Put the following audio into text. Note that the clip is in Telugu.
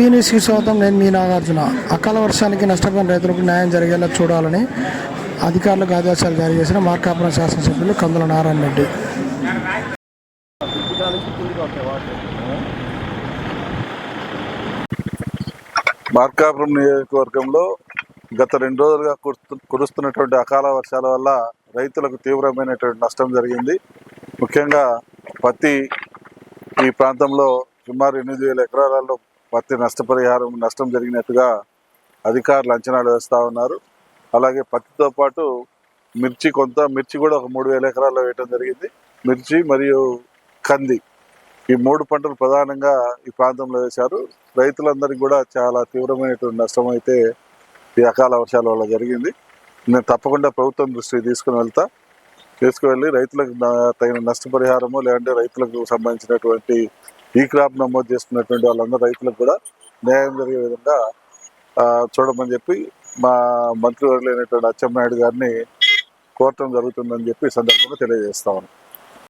న్యూస్కి స్వాగతం. నేను మీ నాగార్జున. అకాల వర్షానికి నష్టపోయిన రైతులకు న్యాయం జరిగేలా చూడాలని అధికారులకు ఆదేశాలు జారీ చేసిన మార్కాపురం శాసనసభ్యులు కందుల నారాయణ రెడ్డి. మార్కాపురం నియోజకవర్గంలో గత 2 రోజులుగా కురుస్తున్నటువంటి అకాల వర్షాల వల్ల రైతులకు తీవ్రమైనటువంటి నష్టం జరిగింది. ముఖ్యంగా పత్తి ఈ ప్రాంతంలో సుమారు 8,000 ఎకరాలలో పత్తి నష్టం జరిగినట్టుగా అధికారులు అంచనాలు వేస్తూ ఉన్నారు. అలాగే పత్తితో పాటు మిర్చి కూడా ఒక 3,000 ఎకరాల్లో వేయడం జరిగింది. మిర్చి మరియు కంది ఈ 3 పంటలు ప్రధానంగా ఈ ప్రాంతంలో వేశారు. రైతులందరికీ కూడా చాలా తీవ్రమైనటువంటి నష్టం అయితే ఈ అకాల వర్షాల వల్ల జరిగింది. నేను తప్పకుండా ప్రభుత్వం దృష్టికి తీసుకువెళ్ళి రైతులకు తగిన నష్టపరిహారము, లేదంటే రైతులకు సంబంధించినటువంటి ఈ క్రాప్ నమోదు చేసుకున్నటువంటి వాళ్ళందరూ రైతులకు కూడా న్యాయం జరిగే విధంగా చూడమని చెప్పి మా మంత్రివర్యులైనటువంటి అచ్చెన్నాయుడు గారిని కోరటం జరుగుతుందని చెప్పి ఈ సందర్భంగా తెలియజేస్తా ఉన్నాను.